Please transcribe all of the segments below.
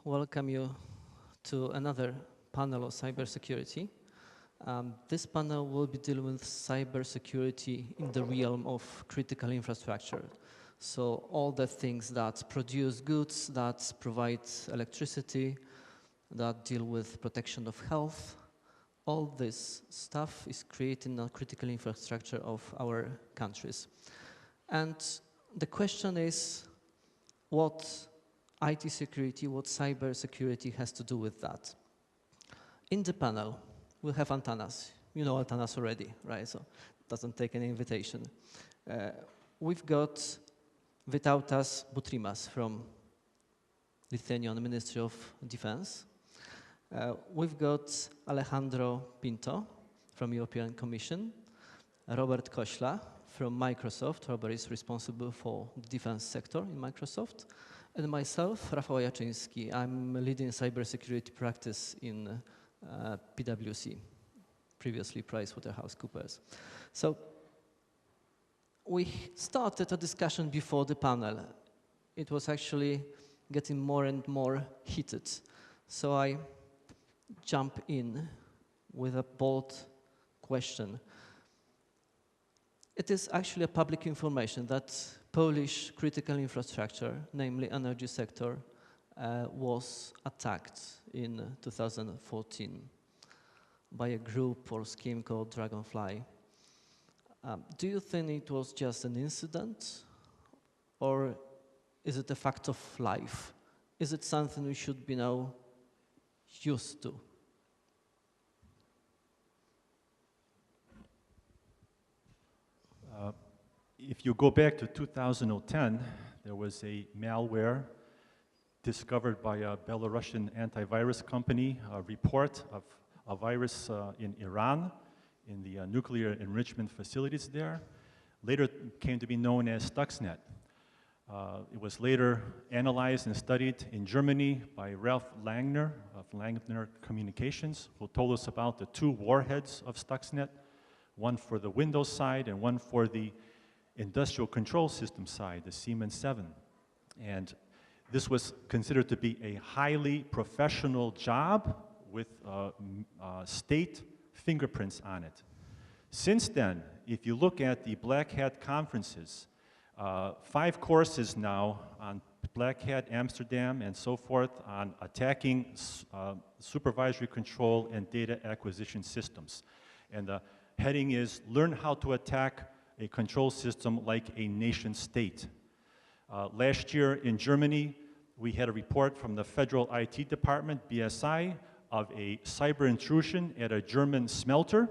welcome you to another panel of cybersecurity. This panel will be dealing with cybersecurity in the realm of critical infrastructure. So all the things that produce goods, that provide electricity, that deal with protection of health, all this stuff is creating a critical infrastructure of our countries. And the question is, what IT security, what cyber security has to do with that? In the panel, we'll have Antanas. You know Antanas already, right? So it doesn't take any invitation. We've got Vytautas Butrimas from Lithuanian Ministry of Defense. We've got Alejandro Pinto from European Commission, Robert Kośla from Microsoft. Robert is responsible for the defense sector in Microsoft. And myself, Rafał Jaczyński. I'm leading cybersecurity practice in PwC, previously PricewaterhouseCoopers. So we started a discussion before the panel. It was actually getting more and more heated. So I jump in with a bold question. It is actually a public information that Polish critical infrastructure, namely energy sector, was attacked in 2014 by a group or scheme called Dragonfly. Do you think it was just an incident, or is it a fact of life? Is it something we should be now used to? If you go back to 2010, there was a malware discovered by a Belarusian antivirus company, a report of a virus in Iran, in the nuclear enrichment facilities there. Later came to be known as Stuxnet. It was later analyzed and studied in Germany by Ralph Langner of Langner Communications, who told us about the two warheads of Stuxnet, one for the Windows side and one for the industrial control system side, the Siemens 7. And this was considered to be a highly professional job with state fingerprints on it. Since then, if you look at the Black Hat conferences, 5 courses now on Black Hat Amsterdam and so forth on attacking supervisory control and data acquisition systems. And the heading is, learn how to attack a control system like a nation state. Last year in Germany, we had a report from the Federal IT Department, BSI, of a cyber intrusion at a German smelter.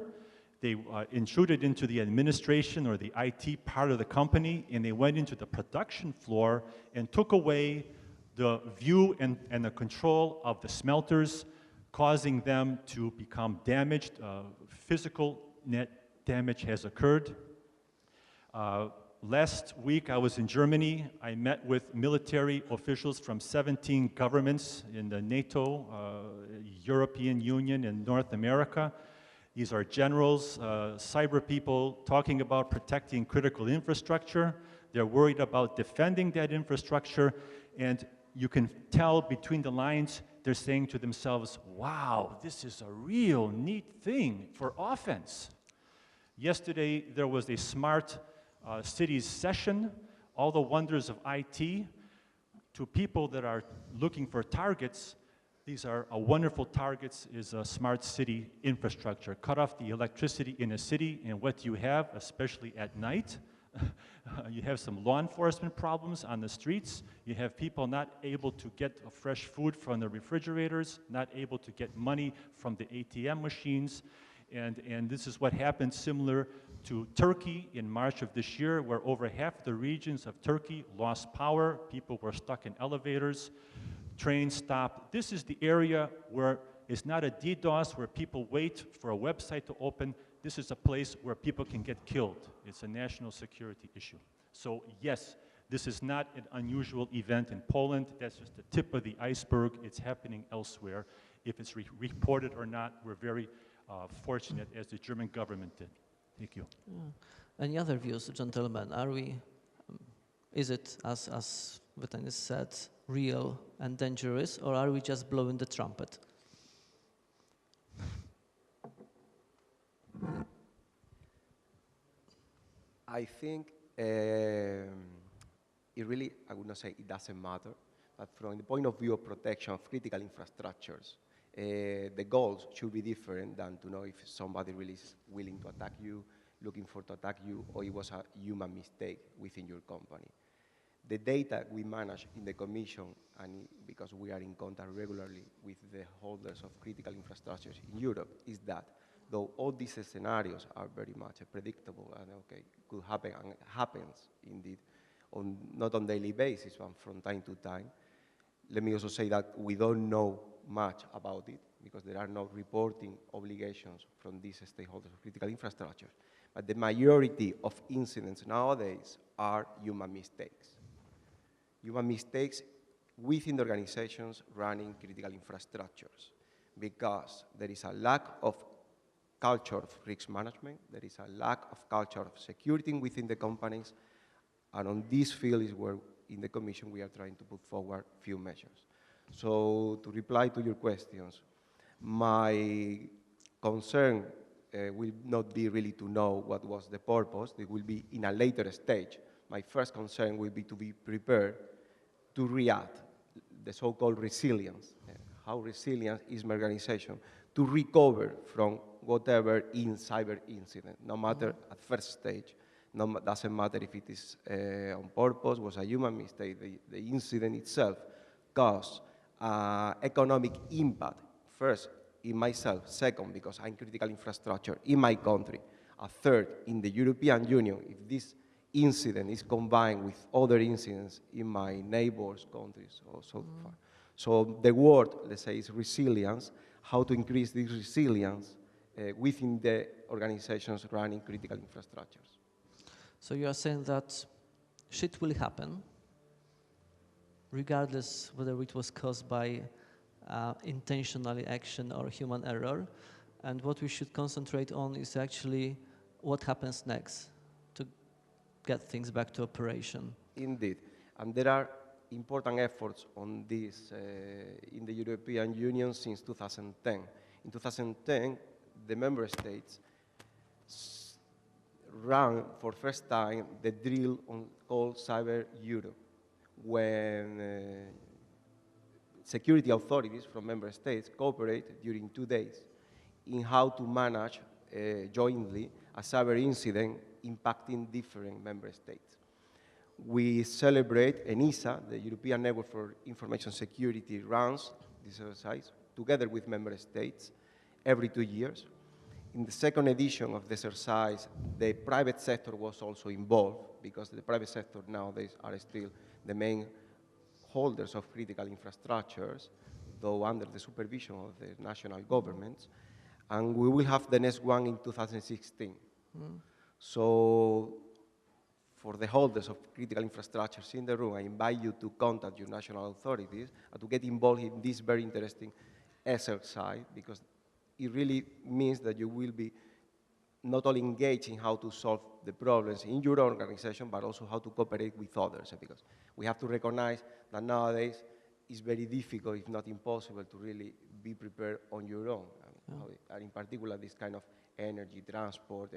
They intruded into the administration or the IT part of the company, and they went into the production floor and took away the view and the control of the smelters, causing them to become damaged. Physical net damage has occurred. Last week I was in Germany. I met with military officials from 17 governments in the NATO, European Union, and North America. These are generals, cyber people talking about protecting critical infrastructure. They're worried about defending that infrastructure, and you can tell between the lines, they're saying to themselves, wow, this is a real neat thing for offense. Yesterday, there was a smart cities session, all the wonders of IT. To people that are looking for targets, these are wonderful targets is a smart city infrastructure. Cut off the electricity in a city, and what you have, especially at night, you have some law enforcement problems on the streets. You have people not able to get fresh food from the refrigerators, not able to get money from the ATM machines. And this is what happened similar to Turkey in March of this year, where over half the regions of Turkey lost power. People were stuck in elevators, trains stopped. This is the area where it's not a DDoS where people wait for a website to open. This is a place where people can get killed. It's a national security issue. So yes, this is not an unusual event in Poland. That's just the tip of the iceberg. It's happening elsewhere. If it's reported or not, we're very fortunate, as the German government did. Thank you. Any other views, gentlemen? Are we, is it, as Vytautas said, real and dangerous, or are we just blowing the trumpet? I think it really, I would not say it doesn't matter, but from the point of view of protection of critical infrastructures, the goals should be different than to know if somebody really is willing to attack you, looking for to attack you, or it was a human mistake within your company. The data we manage in the Commission, and because we are in contact regularly with the holders of critical infrastructures in Europe, is that though all these scenarios are very much predictable and okay, could happen and happens indeed, not on daily basis, but from time to time, let me also say that we don't know much about it because there are no reporting obligations from these stakeholders of critical infrastructure. But the majority of incidents nowadays are human mistakes. Human mistakes within the organizations running critical infrastructures because there is a lack of culture of risk management, there is a lack of culture of security within the companies, and on this field is where in the Commission we are trying to put forward few measures. So to reply to your questions, my concern will not be really to know what was the purpose, it will be in a later stage. My first concern will be to be prepared to react, the so-called resilience. How resilient is my organization to recover from whatever in cyber incident, no matter at first stage, doesn't matter if it is on purpose, was a human mistake, the incident itself caused economic impact, first in myself, second because I'm critical infrastructure in my country, a third in the European Union, if this incident is combined with other incidents in my neighbors' countries or so far. So the word, let's say, is resilience, how to increase this resilience within the organizations running critical infrastructures. So you are saying that shit will happen, regardless whether it was caused by intentional action or human error, and what we should concentrate on is actually what happens next to get things back to operation. Indeed, and there are important efforts on this in the European Union since 2010. In 2010, the member states ran for first time the drill called Cyber Europe, when security authorities from member states cooperate during 2 days in how to manage jointly a cyber incident impacting different member states. We celebrate ENISA, the European Network for Information Security, runs this exercise together with member states every 2 years. In the second edition of the exercise, the private sector was also involved because the private sector nowadays are still the main holders of critical infrastructures, though under the supervision of the national governments. And we will have the next one in 2016. So for the holders of critical infrastructures in the room, I invite you to contact your national authorities and to get involved in this very interesting exercise, because it really means that you will be not only engaged in how to solve the problems in your organization, but also how to cooperate with others, because we have to recognize that nowadays it's very difficult, if not impossible, to really be prepared on your own. And in particular, this kind of energy, transport,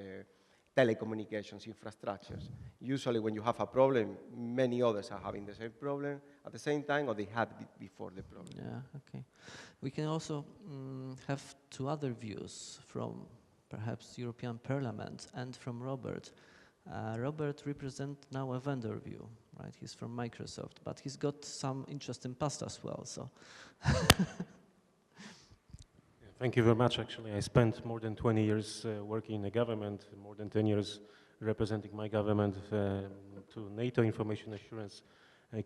telecommunications, infrastructures. Usually when you have a problem, many others are having the same problem at the same time, or they had before the problem. Yeah, okay. We can also have two other views from perhaps European Parliament and from Robert. Robert represents now a vendor view, right? He's from Microsoft, but he's got some interest in past as well, so. Thank you very much. Actually, I spent more than 20 years working in the government, more than 10 years representing my government to NATO information assurance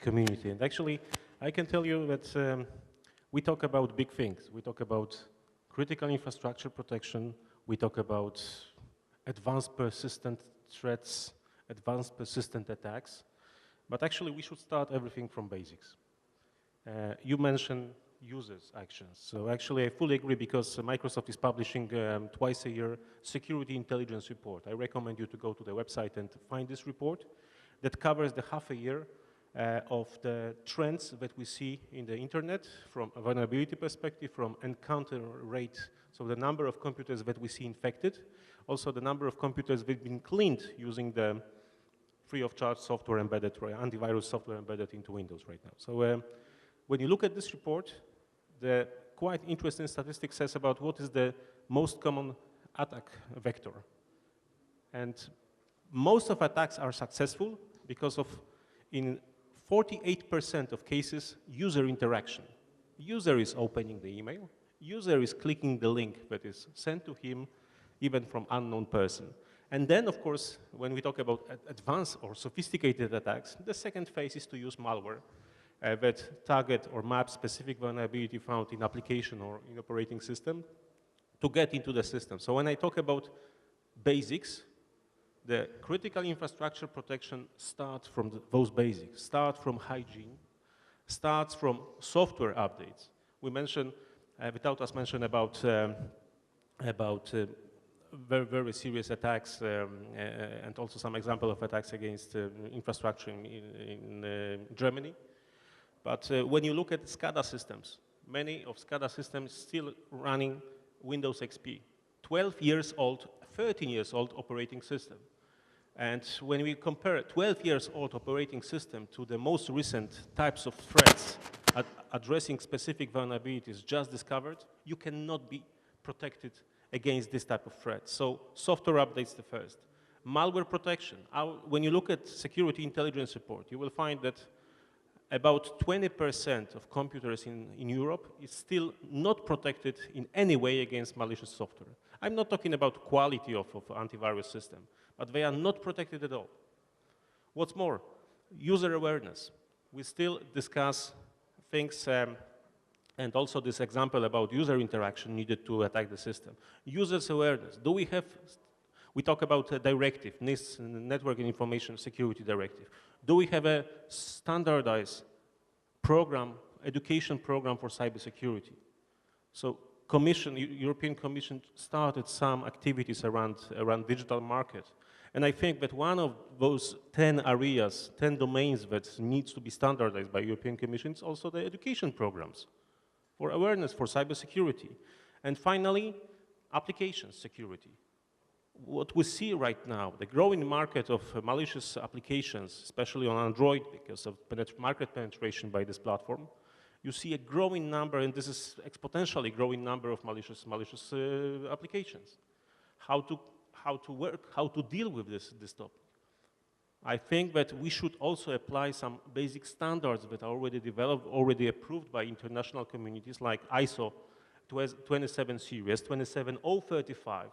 community. And actually, I can tell you that we talk about big things. We talk about critical infrastructure protection. We talk about advanced persistent threats, advanced persistent attacks. But actually, we should start everything from basics. You mentioned users' actions. So actually, I fully agree, because Microsoft is publishing twice a year security intelligence report. I recommend you to go to the website and find this report that covers the half a year of the trends that we see in the internet from a vulnerability perspective, from encounter rate, so the number of computers that we see infected, also the number of computers that have been cleaned using the free of charge software embedded, or antivirus software embedded into Windows right now. So when you look at this report, the quite interesting statistics says about what is the most common attack vector. And most of attacks are successful because of, in 48% of cases, user interaction. User is opening the email, user is clicking the link that is sent to him, even from unknown person. And then, of course, when we talk about advanced or sophisticated attacks, the second phase is to use malware that target or map specific vulnerability found in application or in operating system to get into the system. So when I talk about basics, the critical infrastructure protection starts from those basics, starts from hygiene, starts from software updates. We mentioned, without us mention about very, very serious attacks and also some example of attacks against infrastructure in Germany. But when you look at SCADA systems, many of SCADA systems still running Windows XP, 12 years old, 13 years old operating system. And when we compare a 12 years old operating system to the most recent types of threats addressing specific vulnerabilities just discovered, you cannot be protected against this type of threat. So software updates the first. Malware protection. When you look at security intelligence report, you will find that about 20% of computers in Europe is still not protected in any way against malicious software. I'm not talking about quality of antivirus system, but they are not protected at all. What's more, user awareness. We still discuss things, and also this example about user interaction needed to attack the system. Users awareness. Do we have, we talk about a directive, NIST, Network and Information Security Directive. Do we have a standardized program, education program for cybersecurity? So European Commission started some activities around digital market. And I think that one of those 10 areas, 10 domains that needs to be standardized by European Commission is also the education programs for awareness for cybersecurity. And finally, application security. What we see right now, the growing market of malicious applications, especially on Android because of market penetration by this platform, you see a growing number, and this is exponentially growing number of malicious applications. How to work, how to deal with this topic. I think that we should also apply some basic standards that are already developed, already approved by international communities like ISO 27 series, 27035,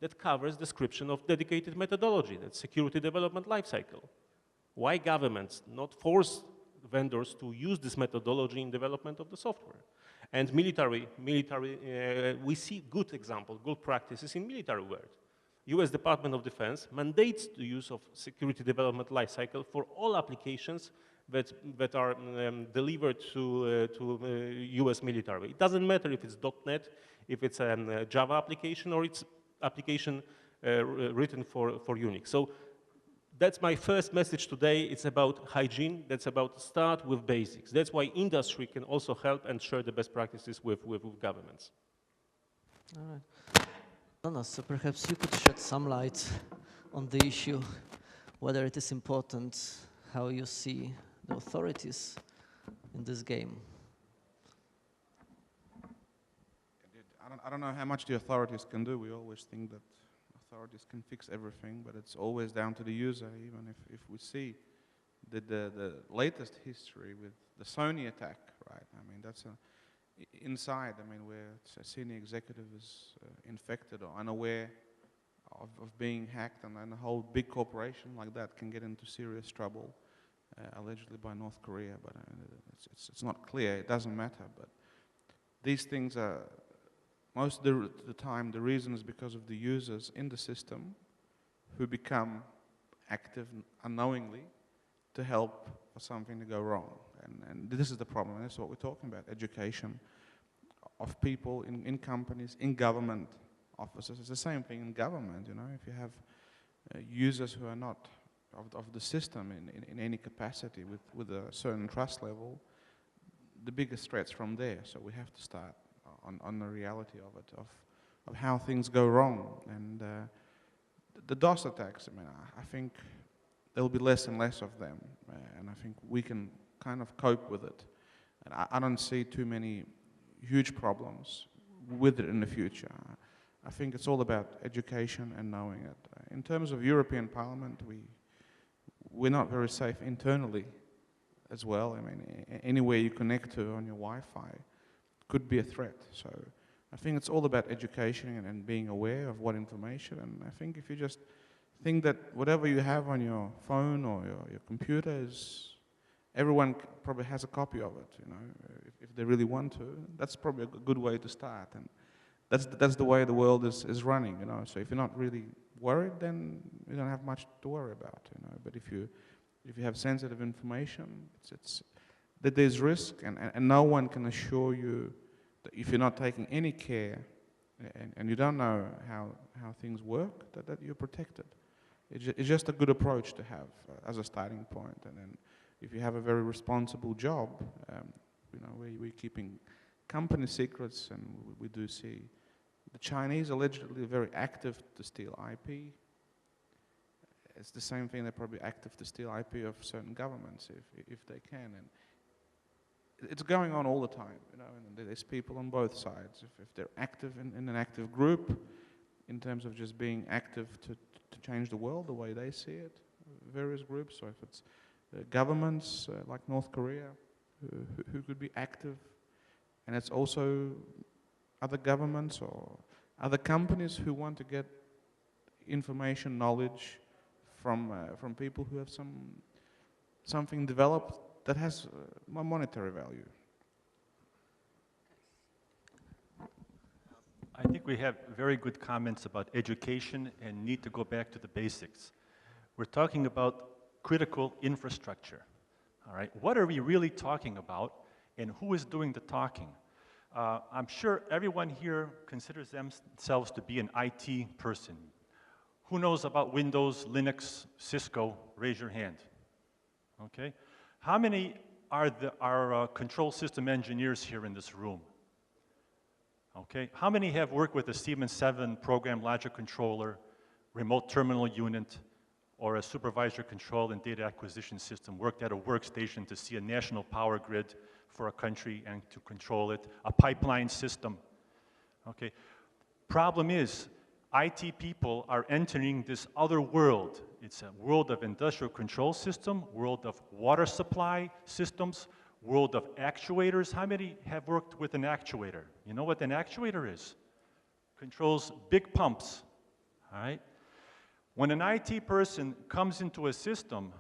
that covers description of dedicated methodology, that's security development lifecycle. Why governments not force vendors to use this methodology in development of the software? And military, we see good example, good practices in military world. US Department of Defense mandates the use of security development lifecycle for all applications that are delivered to US military. It doesn't matter if it's .NET, if it's a Java application, or it's application written for Unix. So that's my first message today. It's about hygiene. That's about start with basics. That's why industry can also help and share the best practices with governments. All right. Jonas, so perhaps you could shed some light on the issue, whether it is important, how you see the authorities in this game. I don't know how much the authorities can do. We always think that authorities can fix everything, but it's always down to the user. Even if we see the latest history with the Sony attack, right? I mean, that's inside. I mean, where a senior executive is infected or unaware of being hacked, and a whole big corporation like that can get into serious trouble, allegedly by North Korea. But it's not clear. It doesn't matter. But these things are. Most of the time, the reason is because of the users in the system who become active unknowingly to help for something to go wrong. And this is the problem, and that's what we're talking about, education of people in companies, in government offices. It's the same thing in government, you know. If you have users of the system in any capacity with a certain trust level, the biggest threats from there. So we have to start on the reality of it, of how things go wrong. And the DOS attacks, I mean, I think there'll be less and less of them, and I think we can kind of cope with it. And I don't see too many huge problems with it in the future. I think it's all about education and knowing it. In terms of European Parliament, we're not very safe internally as well. I mean, anywhere you connect to on your Wi-Fi could be a threat. So I think it's all about education and being aware of what information. And I think if you just think that whatever you have on your phone or your computer is, everyone probably has a copy of it, you know, if they really want to. That's probably a good way to start. And that's the way the world is running, you know. So if you're not really worried, then you don't have much to worry about, you know. But if you have sensitive information, it's that there's risk, and no one can assure you that if you're not taking any care and you don't know how things work, that you're protected. It's just a good approach to have as a starting point. And then if you have a very responsible job, you know, we're keeping company secrets, and we do see the Chinese allegedly very active to steal IP. It's the same thing, they're probably active to steal IP of certain governments if they can. And it's going on all the time, you know, and there's people on both sides. If they're active in an active group, in terms of just being active to change the world the way they see it, various groups, or if it's governments like North Korea who could be active, and it's also other governments or other companies who want to get information, knowledge from people who have something developed that has a monetary value. I think we have very good comments about education and need to go back to the basics. We're talking about critical infrastructure, all right? What are we really talking about, and who is doing the talking? I'm sure everyone here considers themselves to be an IT person. Who knows about Windows, Linux, Cisco? Raise your hand, okay? How many are control system engineers here in this room? Okay, how many have worked with a Siemens 7 program logic controller, remote terminal unit, or a supervisor control and data acquisition system, worked at a workstation to see a national power grid for a country and to control it, a pipeline system? Okay, problem is, IT people are entering this other world. It's a world of industrial control system, world of water supply systems, world of actuators. How many have worked with an actuator? You know what an actuator is? Controls big pumps, all right? When an IT person comes into a system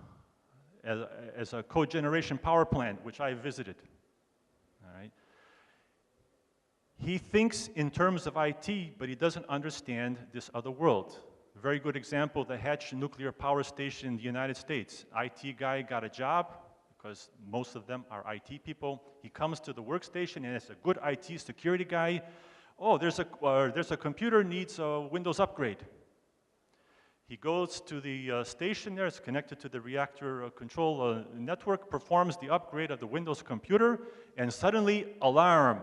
as a cogeneration power plant, which I visited, all right, he thinks in terms of IT, but he doesn't understand this other world. A very good example, the Hatch nuclear power station in the United States. IT guy got a job, because most of them are IT people. He comes to the workstation, and as a good IT security guy, oh, there's a computer needs a Windows upgrade. He goes to the station there, it's connected to the reactor control network, performs the upgrade of the Windows computer, and suddenly, alarm.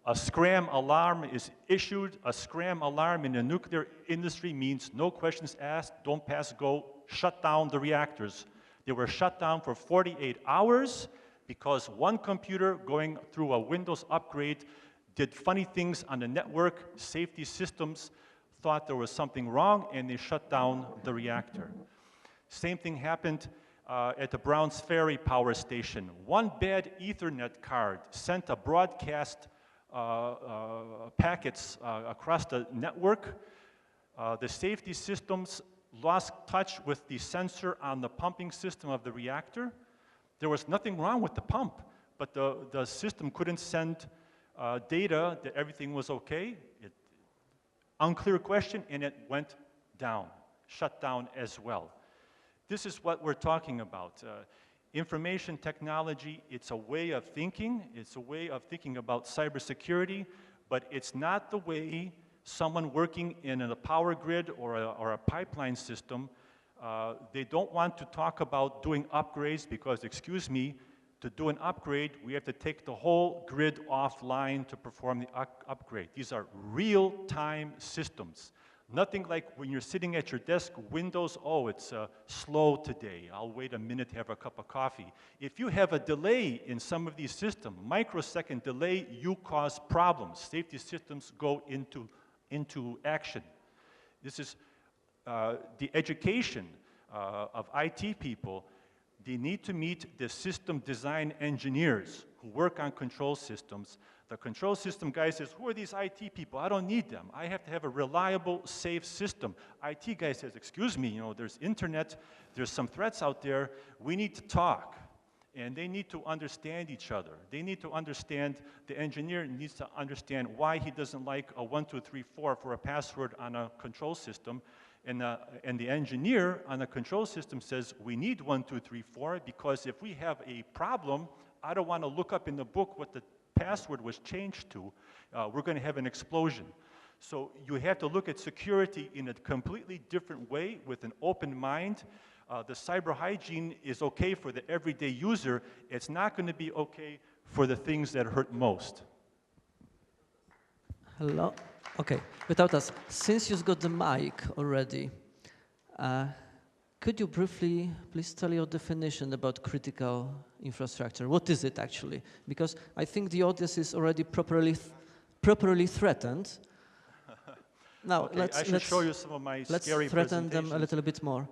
A scram alarm is issued. A scram alarm in the nuclear industry means no questions asked, don't pass go, shut down the reactors. They were shut down for 48 hours because one computer going through a Windows upgrade did funny things on the network. Safety systems thought there was something wrong, and they shut down the reactor. Same thing happened at the Browns Ferry power station. One bad Ethernet card sent a broadcast packets across the network. The safety systems lost touch with the sensor on the pumping system of the reactor. There was nothing wrong with the pump, but the system couldn't send data that everything was okay. Unclear question, and it went down, shut down as well. This is what we're talking about. Information technology, it's a way of thinking. It's a way of thinking about cybersecurity, but it's not the way someone working in a power grid or a pipeline system They don't want to talk about doing upgrades because, excuse me, to do an upgrade, we have to take the whole grid offline to perform the upgrade. These are real-time systems. Nothing like when you're sitting at your desk, Windows, oh, it's slow today. I'll wait a minute to have a cup of coffee. If you have a delay in some of these systems, microsecond delay, you cause problems. Safety systems go into action. This is the education of IT people. They need to meet the system design engineers who work on control systems. The control system guy says, who are these IT people? I don't need them. I have to have a reliable, safe system. IT guy says, excuse me, you know, there's internet, there's some threats out there. We need to talk. And they need to understand each other. They need to understand, the engineer needs to understand why he doesn't like a 1, 2, 3, 4 for a password on a control system. And the engineer on the control system says, we need 1, 2, 3, 4 because if we have a problem, I don't want to look up in the book what the password was changed to. We're going to have an explosion. So you have to look at security in a completely different way with an open mind. The cyber hygiene is okay for the everyday user. It's not going to be okay for the things that hurt most. Hello? Okay, without us, since you've got the mic already, could you briefly please tell your definition about critical infrastructure? What is it actually? Because I think the audience is already properly threatened. Now, Okay, let's show you some of my let's scary threaten them a little bit more.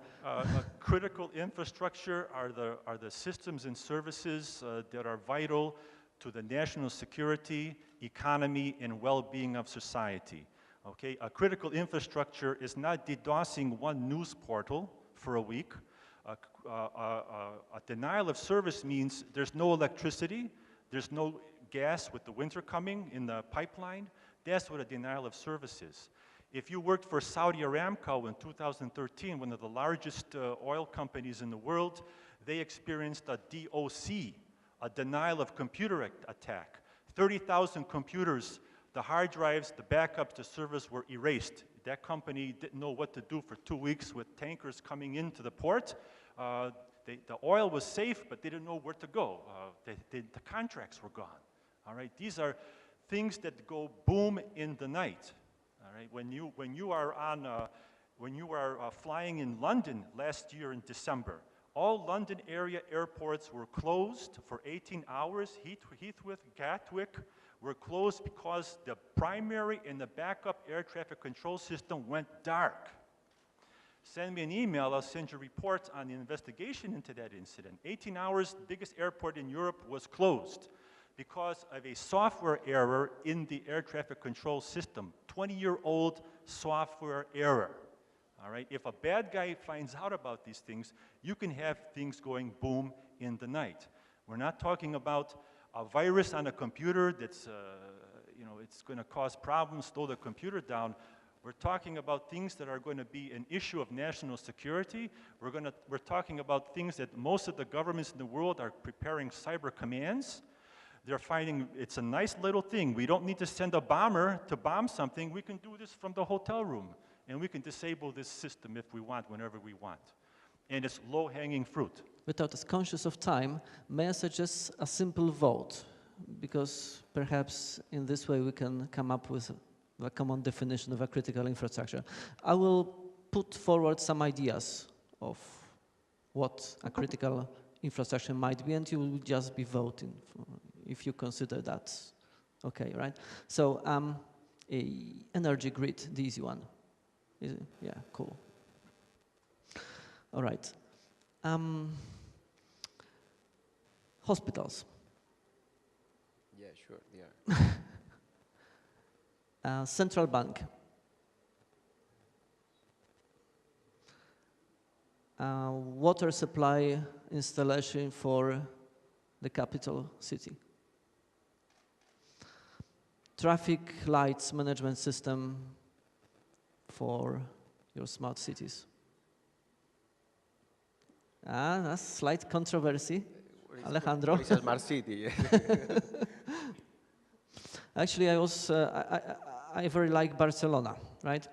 Critical infrastructure are the systems and services that are vital to the national security, economy, and well-being of society. Okay, a critical infrastructure is not DDoSing one news portal for a week. A denial of service means there's no electricity, there's no gas with the winter coming in the pipeline. That's what a denial of service is. If you worked for Saudi Aramco in 2013, one of the largest oil companies in the world, they experienced a DOC, a denial of computer attack. 30,000 computers, the hard drives, the backups, the servers were erased. That company didn't know what to do for 2 weeks with tankers coming into the port. The oil was safe, but they didn't know where to go. The contracts were gone. All right, these are things that go boom in the night. All right, when you are flying in London last year in December, all London area airports were closed for 18 hours. Heathrow, Gatwick were closed because the primary and the backup air traffic control system went dark. Send me an email, I'll send you a report on the investigation into that incident. 18 hours, the biggest airport in Europe was closed because of a software error in the air traffic control system. 20-year-old software error. All right, if a bad guy finds out about these things, you can have things going boom in the night. We're not talking about a virus on a computer that's, you know, it's going to cause problems, slow the computer down. We're talking about things that are going to be an issue of national security. We're talking about things that most of the governments in the world are preparing cyber commands. They're finding it's a nice little thing. We don't need to send a bomber to bomb something. We can do this from the hotel room. And we can disable this system if we want, whenever we want. And it's low-hanging fruit. Without us conscious of time, may I suggest a simple vote? Because perhaps in this way we can come up with a common definition of a critical infrastructure. I will put forward some ideas of what a critical infrastructure might be, and you will just be voting if you consider that okay, right? So, energy grid, the easy one. Yeah, cool. All right. Hospitals. Yeah, sure, yeah. Central bank. Water supply installation for the capital city. Traffic lights management system for your smart cities. That's slight controversy. Alejandro. What is a smart city? Actually, I very like Barcelona, right?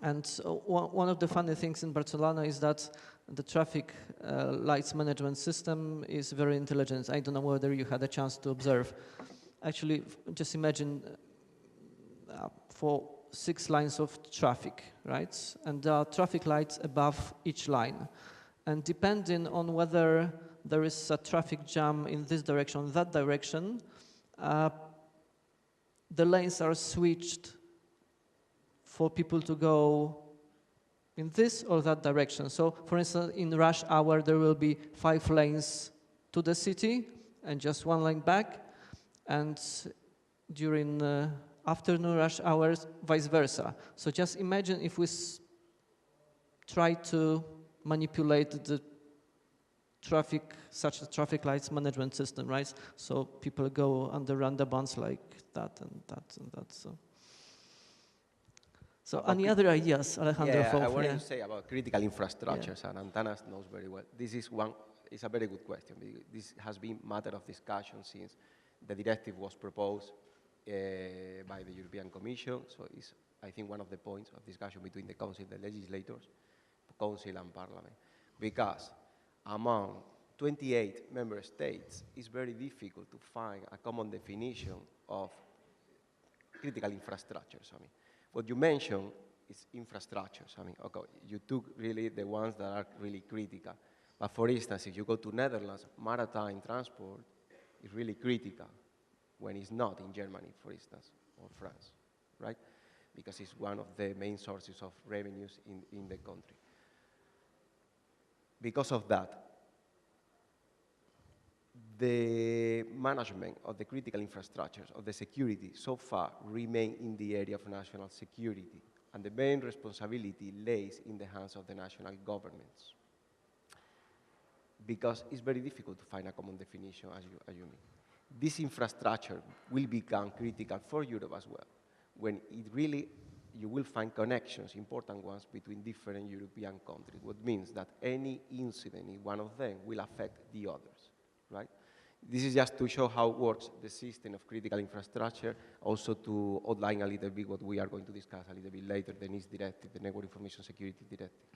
And one of the funny things in Barcelona is that the traffic lights management system is very intelligent. I don't know whether you had a chance to observe. Actually, just imagine for 6 lines of traffic, right? And there are traffic lights above each line. And depending on whether there is a traffic jam in this direction or that direction, the lanes are switched for people to go in this or that direction. So, for instance, in rush hour, there will be 5 lanes to the city and just 1 lane back. And during afternoon rush hours, vice versa. So just imagine if we try to manipulate the traffic, such a traffic lights management system, right? So people go under roundabouts like that and that and that. So any other ideas, Alejandro? Yeah, I wanted to say about critical infrastructures, and Antanas knows very well. This is it's a very good question. This has been matter of discussion since the directive was proposed by the European Commission. So it's, I think, one of the points of discussion between the Council, the legislators, Council and Parliament. Because among 28 member states, it's very difficult to find a common definition of critical infrastructures. I mean, what you mentioned is infrastructures. I mean, okay, you took really the ones that are really critical. But for instance, if you go to Netherlands, maritime transport is really critical when it's not in Germany, for instance, or France, right? Because it's one of the main sources of revenues in the country. Because of that, the management of the critical infrastructures, of the security, so far remain in the area of national security, and the main responsibility lays in the hands of the national governments. Because it's very difficult to find a common definition, as you mean. This infrastructure will become critical for Europe as well, when you will find connections, important ones, between different European countries, what means that any incident in one of them will affect the others, right? This is just to show how works the system of critical infrastructure, also to outline a little bit what we are going to discuss a little bit later, the NIS directive, the Network Information Security Directive.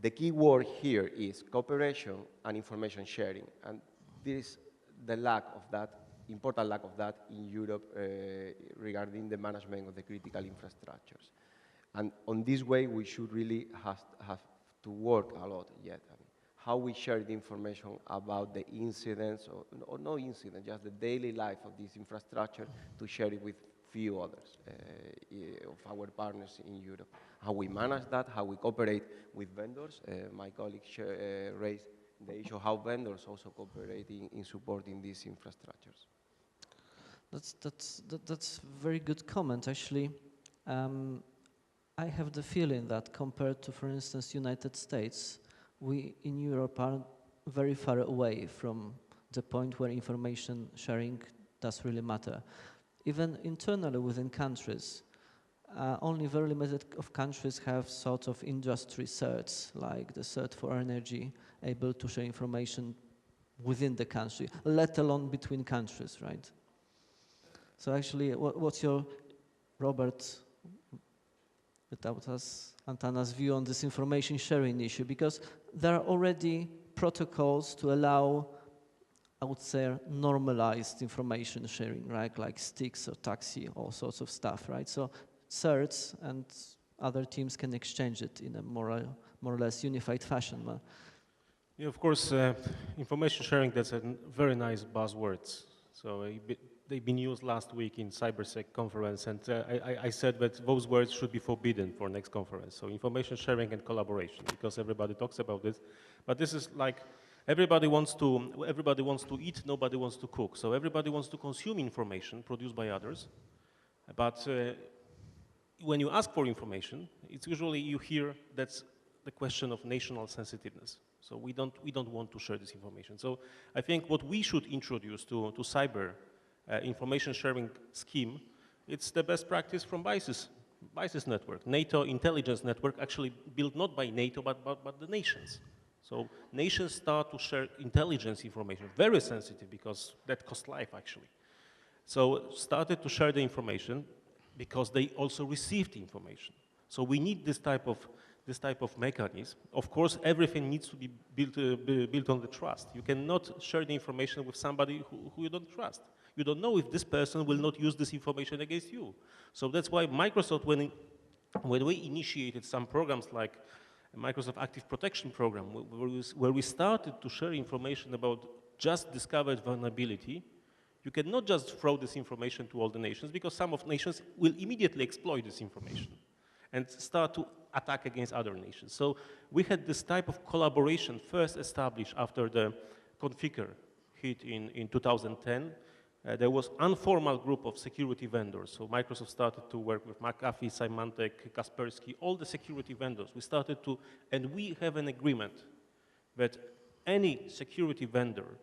The key word here is cooperation and information sharing, and there is the lack of that, important lack of that in Europe regarding the management of the critical infrastructures. And on this way, we should really have to work a lot yet. I mean, how we share the information about the incidents, or no incident, just the daily life of this infrastructure, to share it with few others of our partners in Europe. How we manage that, how we cooperate with vendors. My colleague raised the issue of how vendors also cooperate in supporting these infrastructures. That's very good comment, actually. I have the feeling that compared to, for instance, United States, we in Europe are very far away from the point where information sharing does really matter. Even internally within countries, only very limited of countries have sort of industry certs, like the cert for energy, able to share information within the country, let alone between countries, right? So actually, what's your, Robert, without us, Antanas' view on this information sharing issue? Because there are already protocols to allow, I would say, normalized information sharing, right? Like sticks or taxi, all sorts of stuff, right? So certs and other teams can exchange it in a more or less unified fashion. Yeah, of course, information sharing, that's a very nice buzzwords. So they've been used last week in CyberSec conference, and I said that those words should be forbidden for next conference. So information sharing and collaboration, because everybody talks about this. But this is like, everybody wants to eat, nobody wants to cook. So everybody wants to consume information produced by others. But when you ask for information, it's usually you hear that's the question of national sensitiveness. So we don't want to share this information. So I think what we should introduce to cyber information sharing scheme, it's the best practice from BISIS network, NATO intelligence network, actually built not by NATO, but the nations. So nations start to share intelligence information, very sensitive, because that costs life, actually. So started to share the information because they also received information. So we need this type of mechanism. Of course, everything needs to be built on the trust. You cannot share the information with somebody who you don't trust. You don't know if this person will not use this information against you. So that's why Microsoft, when we initiated some programs like Microsoft Active Protection Program, where we started to share information about just discovered vulnerability, you cannot just throw this information to all the nations, because some of nations will immediately exploit this information and start to attack against other nations. So we had this type of collaboration first established after the Configure hit in 2010. There was an informal group of security vendors. So Microsoft started to work with McAfee, Symantec, Kaspersky, all the security vendors. We started to, and we have an agreement that any security vendor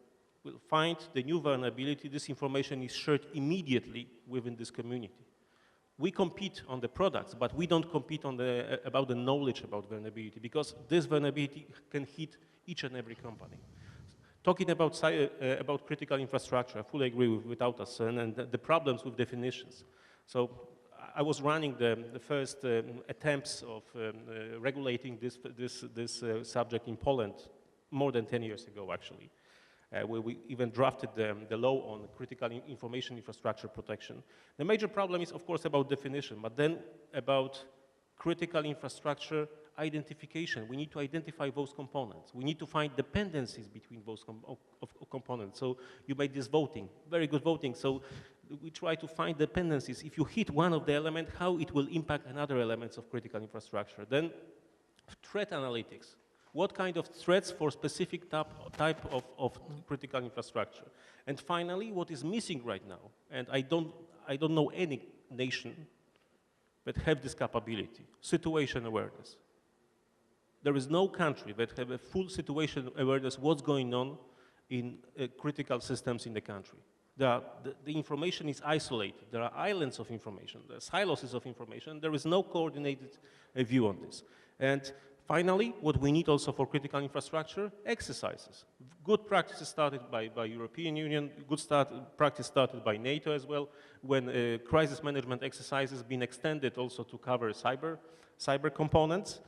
will find the new vulnerability. This information is shared immediately within this community. We compete on the products, but we don't compete on about the knowledge about vulnerability, because this vulnerability can hit each and every company. Talking about critical infrastructure, I fully agree with Autas and the problems with definitions. So I was running the first attempts of regulating this subject in Poland more than 10 years ago, actually. Where we even drafted the law on critical information infrastructure protection. The major problem is, of course, about definition, but then about critical infrastructure identification. We need to identify those components. We need to find dependencies between those components. So you made this voting, very good voting. So we try to find dependencies. If you hit one of the elements, how it will impact another elements of critical infrastructure. Then threat analytics. What kind of threats for specific type of critical infrastructure? And finally, what is missing right now, and I don't know any nation that have this capability, situation awareness. There is no country that have a full situation awareness what's going on in critical systems in the country. The information is isolated. There are islands of information, there are silos of information. There is no coordinated view on this. And finally, what we need also for critical infrastructure, exercises. Good practices started by European Union, practice started by NATO as well, when crisis management exercises been extended also to cover cyber components.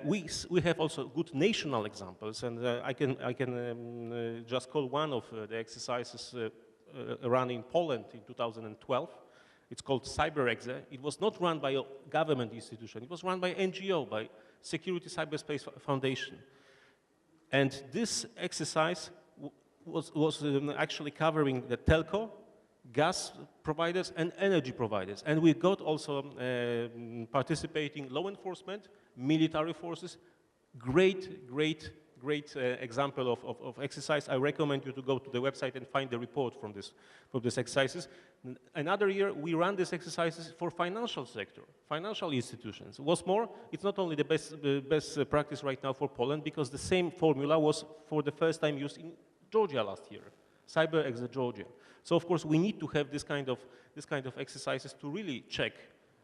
We have also good national examples, and I can just call one of the exercises run in Poland in 2012. It's called CyberExe. It was not run by a government institution. It was run by NGO, by Security Cyberspace Foundation. And this exercise was actually covering the telco, gas providers, and energy providers. And we got also participating law enforcement, military forces. Great example of exercise. I recommend you to go to the website and find the report from this exercises. Another year, we ran these exercises for financial sector, financial institutions. What's more, it's not only the best practice right now for Poland, because the same formula was for the first time used in Georgia last year, CyberExe Georgia. So of course, we need to have this kind of exercises to really check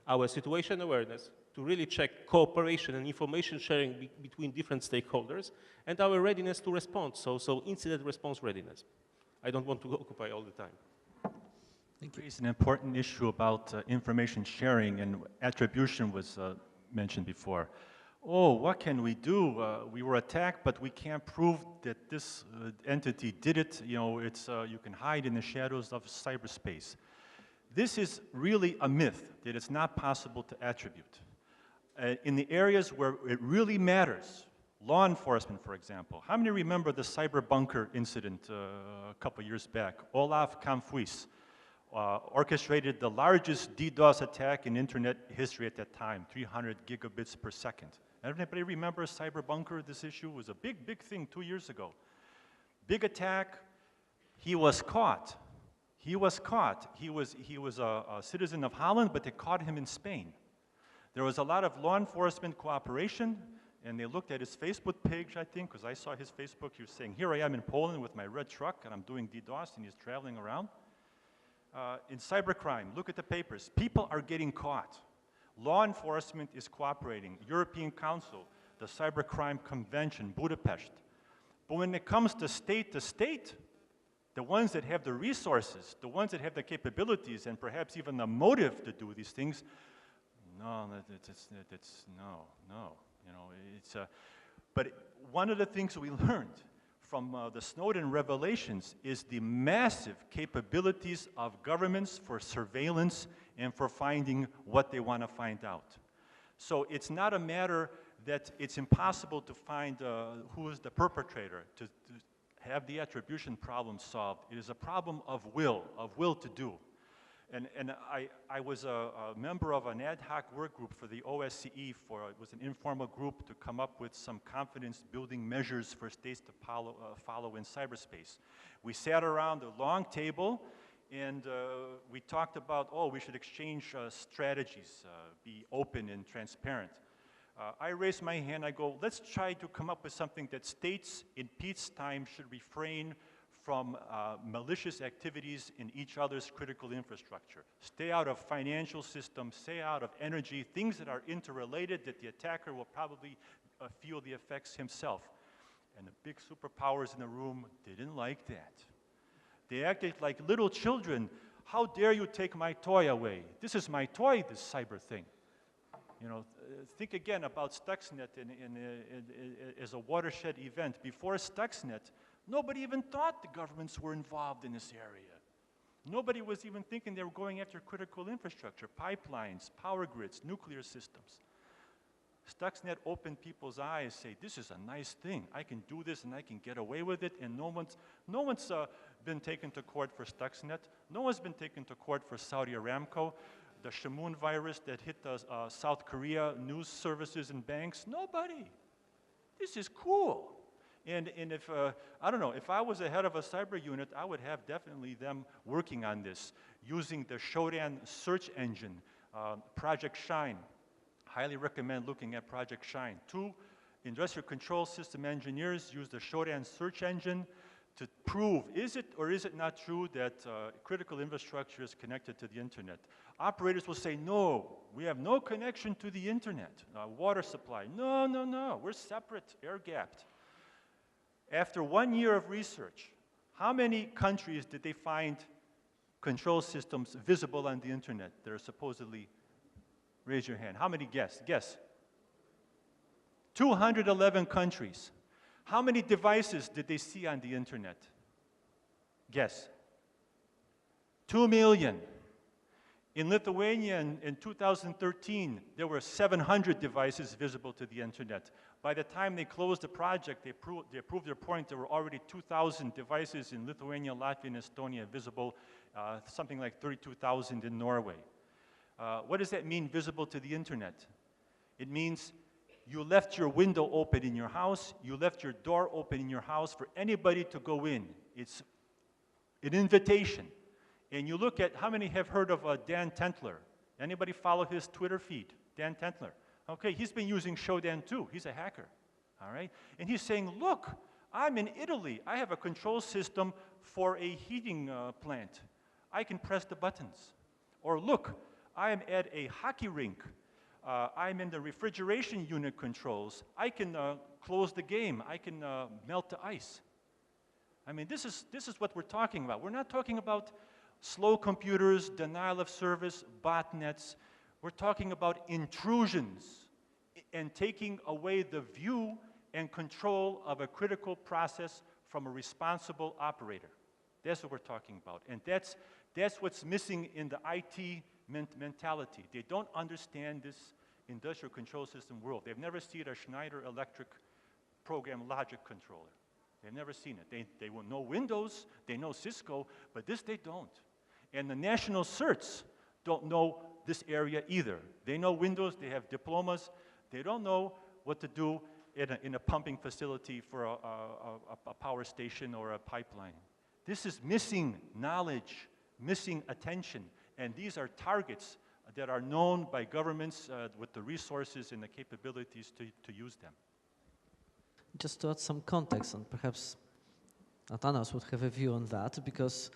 our situation awareness, to really check cooperation and information sharing between different stakeholders, and our readiness to respond, so incident response readiness. I don't want to occupy all the time. Thank you. It's an important issue about information sharing, and attribution was mentioned before. Oh, what can we do? We were attacked, but we can't prove that this entity did it. You know, you can hide in the shadows of cyberspace. This is really a myth that it's not possible to attribute. In the areas where it really matters, law enforcement, for example. How many remember the Cyberbunker Incident a couple years back? Olaf Kamfuis orchestrated the largest DDoS attack in internet history at that time, 300 gigabits per second. Everybody remember Cyberbunker? This issue was a big thing 2 years ago. Big attack. He was caught. He was a citizen of Holland, but they caught him in Spain. There was a lot of law enforcement cooperation, and they looked at his Facebook page, I think, because I saw his Facebook. He was saying, here I am in Poland with my red truck, and I'm doing DDoS, and he's traveling around. In cybercrime, look at the papers. People are getting caught. Law enforcement is cooperating. European Council, the Cybercrime Convention, Budapest. But when it comes to state, the ones that have the resources, the ones that have the capabilities, and perhaps even the motive to do these things, no, no. You know, it's but one of the things we learned from the Snowden revelations is the massive capabilities of governments for surveillance and for finding what they want to find out. So it's not a matter that it's impossible to find who is the perpetrator, to have the attribution problem solved. It is a problem of will to do. And I was a member of an ad hoc work group for the OSCE it was an informal group to come up with some confidence building measures for states to follow in cyberspace. We sat around a long table and we talked about, we should exchange strategies, be open and transparent. I raised my hand, I go, let's try to come up with something that states in peacetime should refrain from malicious activities in each other's critical infrastructure. Stay out of financial systems, stay out of energy, things that are interrelated that the attacker will probably feel the effects himself. And the big superpowers in the room didn't like that. They acted like little children. How dare you take my toy away? This is my toy, this cyber thing. You know, think again about Stuxnet as a watershed event. Before Stuxnet, nobody even thought the governments were involved in this area. Nobody was even thinking they were going after critical infrastructure, pipelines, power grids, nuclear systems. Stuxnet opened people's eyes, say, this is a nice thing. I can do this and I can get away with it, and no one's been taken to court for Stuxnet. No one's been taken to court for Saudi Aramco. The Shamoon virus that hit South Korea news services and banks, nobody. This is cool. And if, I don't know, if I was the head of a cyber unit, I would have definitely them working on this, using the Shodan search engine, Project Shine. Highly recommend looking at Project Shine. 2 industrial control system engineers use the Shodan search engine to prove, is it or is it not true that critical infrastructure is connected to the internet? Operators will say, no, we have no connection to the internet. Water supply, no, we're separate, air-gapped. After 1 year of research, how many countries did they find control systems visible on the internet that are supposedly, raise your hand, how many guess? 211 countries. How many devices did they see on the internet? Guess. 2 million. In Lithuania in 2013, there were 700 devices visible to the internet. By the time they closed the project, they proved their point. There were already 2,000 devices in Lithuania, Latvia, and Estonia visible, something like 32,000 in Norway. What does that mean, visible to the internet? It means you left your window open in your house, you left your door open in your house for anybody to go in. It's an invitation. And you look at, how many have heard of Dan Tentler? Anybody follow his Twitter feed? Dan Tentler. Okay, he's been using Shodan too. He's a hacker, all right? And he's saying, look, I'm in Italy. I have a control system for a heating plant. I can press the buttons. Or look, I am at a hockey rink. I'm in the refrigeration unit controls. I can close the game. I can melt the ice. I mean, this is what we're talking about. We're not talking about slow computers, denial of service, botnets. We're talking about intrusions and taking away the view and control of a critical process from a responsible operator. That's what we're talking about. And that's what's missing in the IT mentality. They don't understand this industrial control system world. They've never seen a Schneider Electric program logic controller. They've never seen it. They will know Windows, they know Cisco, but this they don't. And the national certs don't know this area either. They know Windows, they have diplomas, they don't know what to do in a pumping facility for a power station or a pipeline. This is missing knowledge, missing attention, and these are targets that are known by governments with the resources and the capabilities to use them. Just to add some context, and perhaps Atanas would have a view on that, because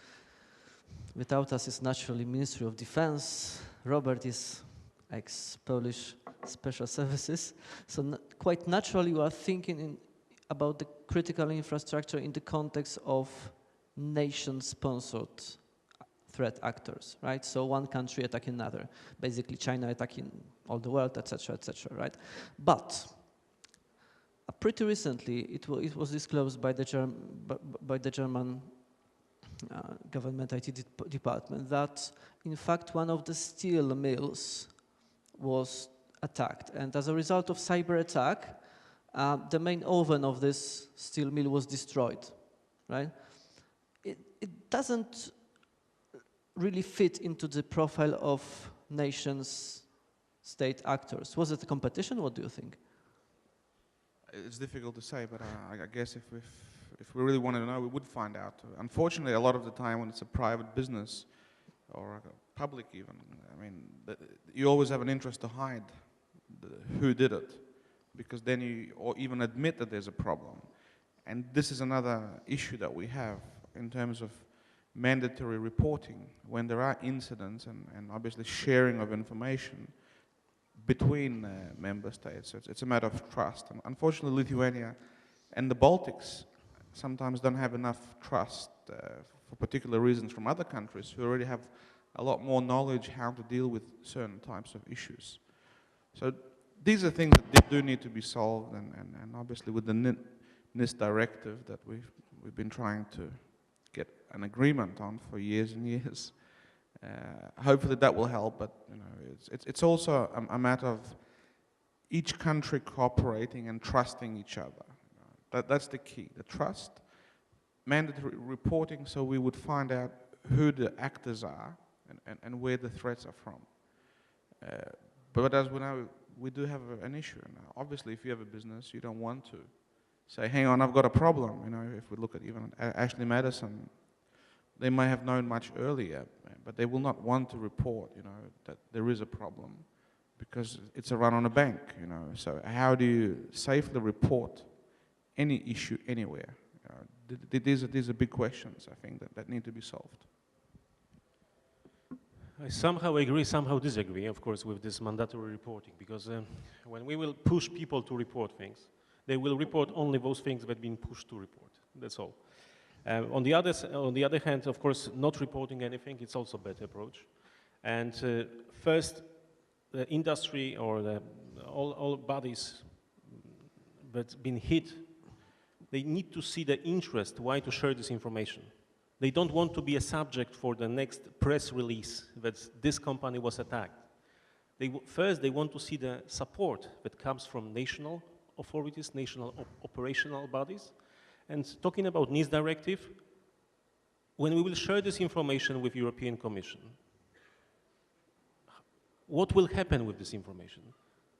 without us is naturally Ministry of Defense. Robert is ex-Polish Special Services. So quite naturally we are thinking about the critical infrastructure in the context of nation-sponsored threat actors, right? So one country attacking another, basically China attacking all the world, etc., right? But pretty recently, it was disclosed by the German government IT department that, in fact, one of the steel mills was attacked, and as a result of cyber attack, the main oven of this steel mill was destroyed, right? It doesn't really fit into the profile of nations, state actors. Was it a competition? What do you think? It's difficult to say, but I guess if we really wanted to know, we would find out. Unfortunately, a lot of the time when it's a private business or a public even, I mean, you always have an interest to hide who did it, because then or even admit that there's a problem. And this is another issue that we have in terms of mandatory reporting. When there are incidents and obviously sharing of information between member states, it's a matter of trust. And unfortunately, Lithuania and the Baltics sometimes don't have enough trust for particular reasons from other countries who already have a lot more knowledge how to deal with certain types of issues. So these are things that do need to be solved, and obviously with the NIST directive that we've been trying to get an agreement on for years and years. Hopefully that will help, but you know, it's also a matter of each country cooperating and trusting each other. That's the key, the trust, mandatory reporting, so we would find out who the actors are and where the threats are from. But as we know, we do have an issue. Now, obviously, if you have a business, you don't want to say, hang on, I've got a problem. You know, if we look at even Ashley Madison, they may have known much earlier, but they will not want to report, you know, that there is a problem because it's a run on a bank, you know. So how do you safely report any issue anywhere? These are big questions, I think, that need to be solved. I somehow agree, somehow disagree, of course, with this mandatory reporting, because when we will push people to report things, they will report only those things that have been pushed to report. That's all. On the other hand, of course, not reporting anything, it's also a better approach. And first, the industry or all bodies that's been hit, they need to see the interest why to share this information. They don't want to be a subject for the next press release that this company was attacked. First, they want to see the support that comes from national authorities, national operational bodies. And talking about NIST directive, when we will share this information with European Commission, what will happen with this information?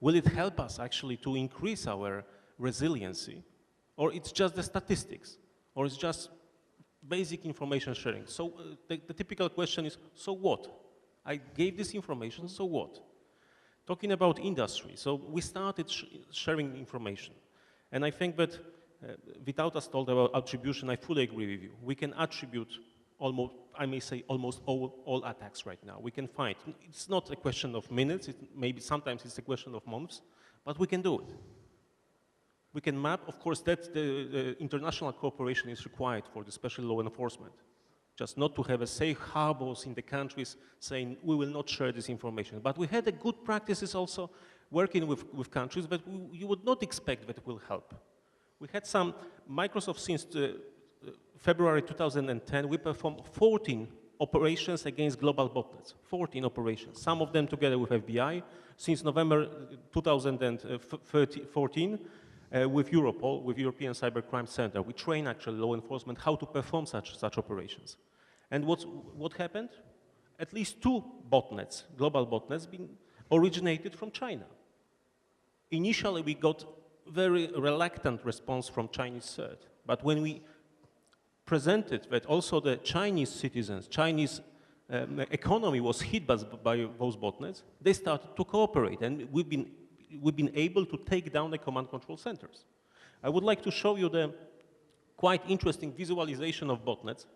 Will it help us actually to increase our resiliency? Or it's just the statistics? Or it's just basic information sharing? So the typical question is, so what? I gave this information, so what? Talking about industry, so we started sharing information. And I think that without us talking about attribution, I fully agree with you. We can attribute almost, I may say, almost all attacks right now. We can find. It's not a question of minutes, maybe sometimes it's a question of months, but we can do it. We can map, of course, that the international cooperation is required for the special law enforcement. Just not to have a safe harbors in the countries saying we will not share this information. But we had a good practices also working with countries that you would not expect that will help. We had some, Microsoft since February 2010, we performed 14 operations against global botnets, 14 operations, some of them together with FBI. Since November 2014, with Europol, with European Cybercrime Center, we train actually law enforcement how to perform such operations. And what happened? At least 2 botnets, global botnets, originated from China. Initially, we got very reluctant response from Chinese CERT, but when we presented that also the Chinese citizens, Chinese economy was hit by those botnets, they started to cooperate, and we've been able to take down the command control centers. I would like to show you the quite interesting visualization of botnets.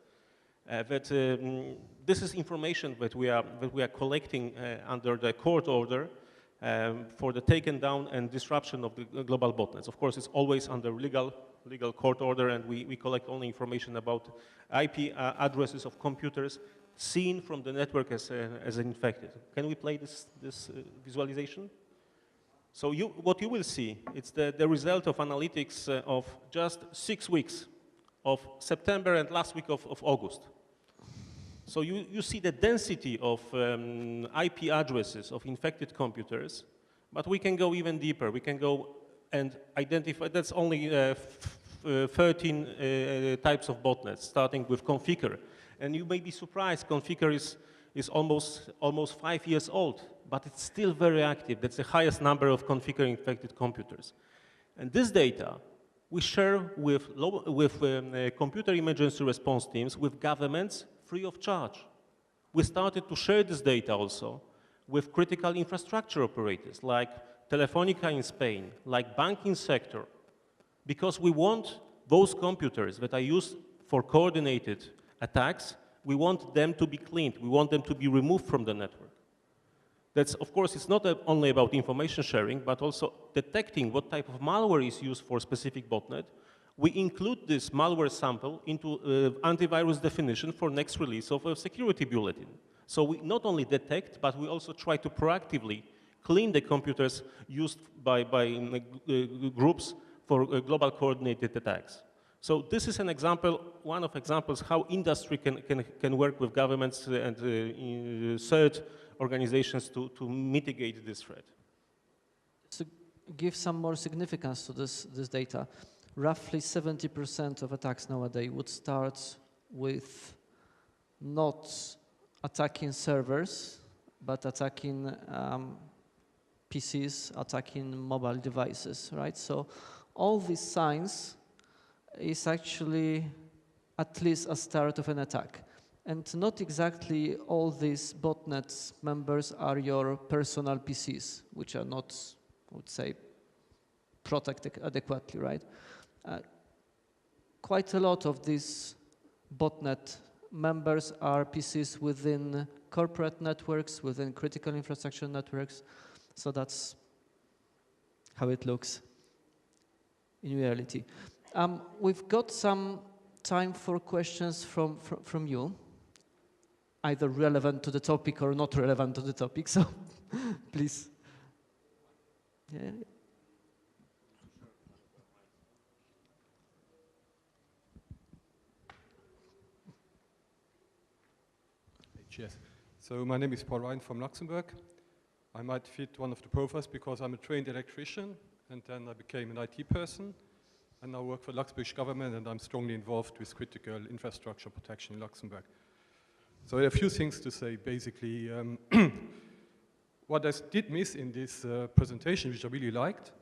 This is information that we are collecting under the court order for the taken down and disruption of the global botnets. Of course, it's always under legal legal court order, and we collect only information about IP addresses of computers seen from the network as infected. Can we play this visualization? So what you will see, it's the result of analytics of just 6 weeks of September and last week of August. So you see the density of IP addresses of infected computers, but we can go even deeper. We can go and identify, that's only 13 types of botnets, starting with Configure. And you may be surprised, Configure is almost 5 years old, but it's still very active. That's the highest number of Configure infected computers. And this data we share with computer emergency response teams, with governments, free of charge. We started to share this data also with critical infrastructure operators like Telefónica in Spain, like banking sector, because we want those computers that are used for coordinated attacks, we want them to be cleaned, we want them to be removed from the network. That's, of course, it's not only about information sharing, but also detecting what type of malware is used for a specific botnet. We include this malware sample into antivirus definition for next release of a security bulletin. So we not only detect, but we also try to proactively clean the computers used by groups for global coordinated attacks. So this is an example, one of examples how industry can work with governments and third organizations to mitigate this threat. To give some more significance to this data, roughly 70% of attacks nowadays would start with not attacking servers, but attacking PCs, attacking mobile devices, right? So all these signs is actually at least a start of an attack. And not exactly all these botnets members are your personal PCs, which are not, I would say, protected adequately, right? Quite a lot of these botnet members are PCs within corporate networks, within critical infrastructure networks. So that's how it looks in reality. We've got some time for questions from you, either relevant to the topic or not relevant to the topic. So please. Yeah. Yes. So my name is Paul Ryan from Luxembourg. I might fit one of the profiles because I'm a trained electrician, and then I became an IT person, and now work for the Luxembourg government, and I'm strongly involved with critical infrastructure protection in Luxembourg. So there are a few things to say. Basically, what I did miss in this presentation, which I really liked,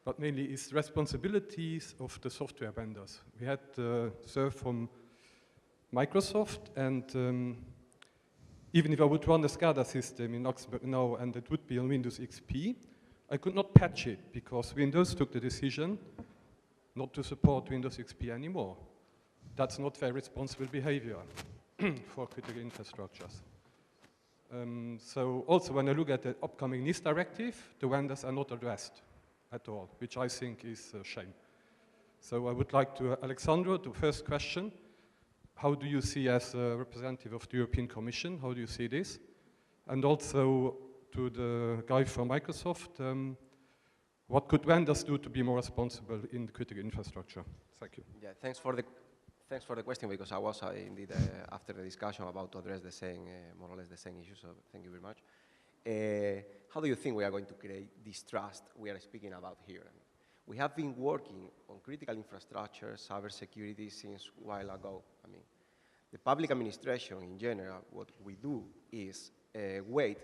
but mainly is responsibilities of the software vendors. We had served from Microsoft, and even if I would run the SCADA system in Luxembourg now and it would be on Windows XP, I could not patch it because Windows took the decision not to support Windows XP anymore. That's not very responsible behavior for critical infrastructures. So also when I look at the upcoming NIST directive, the vendors are not addressed at all, which I think is a shame. So I would like to, Alexandro, the first question. How do you see, as a representative of the European Commission, how do you see this? And also to the guy from Microsoft, what could vendors do to be more responsible in critical infrastructure? Thank you. Yeah, thanks for the question, because I was indeed after the discussion about to address the same, more or less the same issue, so thank you very much. How do you think we are going to create this trust we are speaking about here? We have been working on critical infrastructure, cybersecurity since a while ago. I mean, the public administration in general, what we do is wait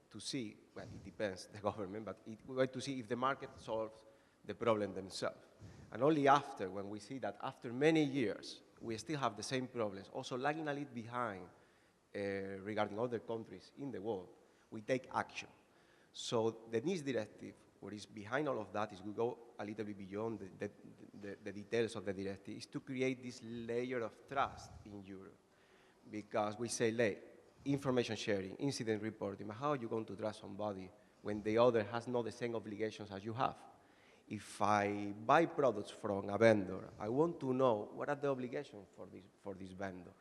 to see, well, it depends, the government, but we wait to see if the market solves the problem themselves. And only after, when we see that after many years, we still have the same problems, also lagging a little behind regarding other countries in the world, we take action. So the NIST directive, what is behind all of that is we go a little bit beyond the details of the directive, is to create this layer of trust in Europe. Because we say, like, information sharing, incident reporting, how are you going to trust somebody when the other has not the same obligations as you have? If I buy products from a vendor, I want to know what are the obligations for this vendor.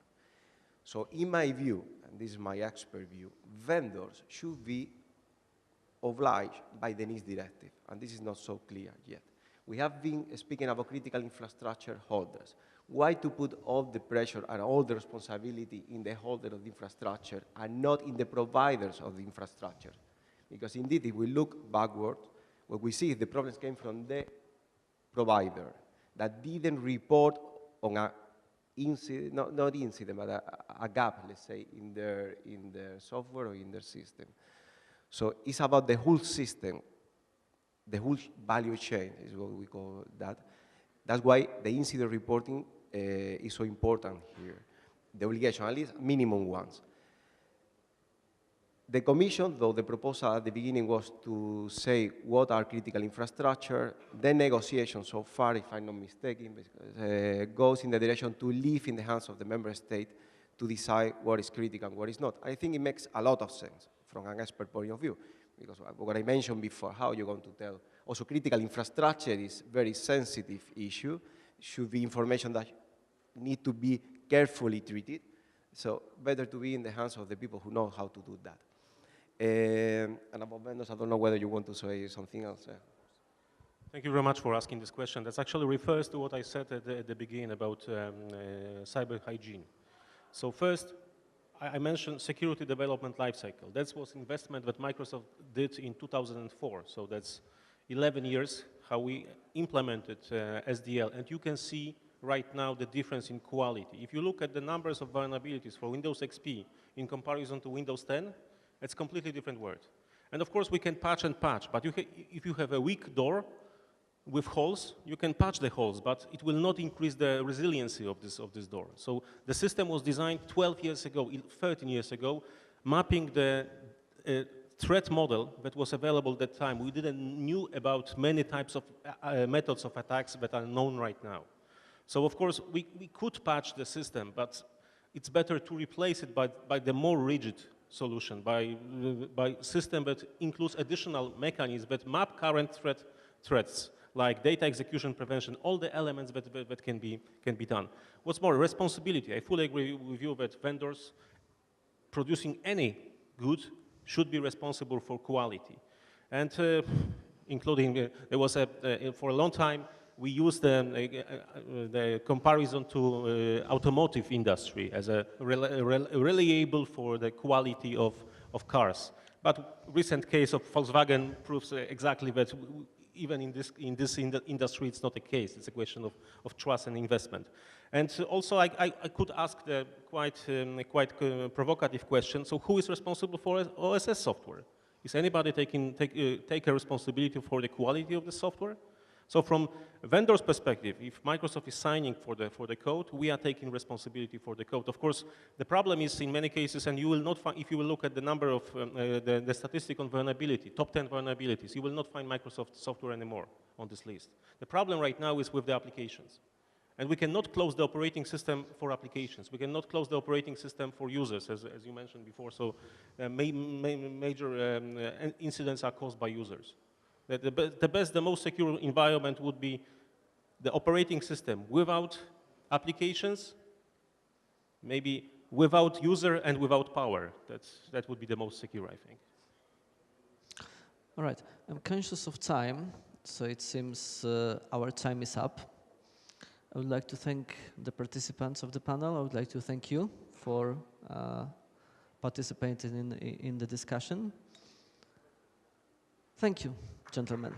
So in my view, and this is my expert view, vendors should be obliged by the NIS directive, and this is not so clear yet. We have been speaking about critical infrastructure holders. Why to put all the pressure and all the responsibility in the holder of the infrastructure and not in the providers of the infrastructure? Because indeed, if we look backward, what we see is the problems came from the provider that didn't report on a incident, not incident, but a gap, let's say, in their software or in their system. So it's about the whole system, the whole value chain is what we call that. That's why the incident reporting is so important here. The obligation, at least minimum ones. The Commission, though the proposal at the beginning was to say what are critical infrastructure, the negotiation so far, if I'm not mistaken, goes in the direction to leave in the hands of the member state to decide what is critical and what is not. I think it makes a lot of sense from an expert point of view, because what I mentioned before, how you're going to tell. Also, critical infrastructure is a very sensitive issue, should be information that need to be carefully treated, so better to be in the hands of the people who know how to do that. And about vendors, I don't know whether you want to say something else. Thank you very much for asking this question. That actually refers to what I said at the beginning about cyber hygiene. So first, I mentioned security development lifecycle. That was investment that Microsoft did in 2004. So that's 11 years how we implemented SDL. And you can see right now the difference in quality. If you look at the numbers of vulnerabilities for Windows XP in comparison to Windows 10, it's a completely different word. And of course, we can patch and patch, but if you have a weak door with holes, you can patch the holes, but it will not increase the resiliency of this door. So the system was designed 12 years ago, 13 years ago, mapping the threat model that was available at that time. We didn't knew about many types of methods of attacks that are known right now. So of course, we could patch the system, but it's better to replace it by the more rigid solution, by system that includes additional mechanisms that map current threats, like data execution prevention, all the elements that can be done. What's more, responsibility. I fully agree with you that vendors producing any good should be responsible for quality. And including, there was for a long time, we used the comparison to automotive industry as a reliable for the quality of cars. But recent case of Volkswagen proves exactly that even in this industry, it's not the case. It's a question of trust and investment. And also, I could ask the quite provocative question. So, who is responsible for OSS software? Is anybody take a responsibility for the quality of the software? So from a vendor's perspective, if Microsoft is signing for the code, we are taking responsibility for the code. Of course, the problem is in many cases, and you will not find, if you will look at the number of the statistic on vulnerability, top 10 vulnerabilities, you will not find Microsoft software anymore on this list. The problem right now is with the applications. And we cannot close the operating system for applications. We cannot close the operating system for users, as you mentioned before. So major incidents are caused by users. The most secure environment would be the operating system without applications, maybe without user and without power. That would be the most secure, I think. All right, I'm conscious of time, so it seems our time is up. I would like to thank the participants of the panel. I would like to thank you for participating in the discussion. Thank you, gentlemen.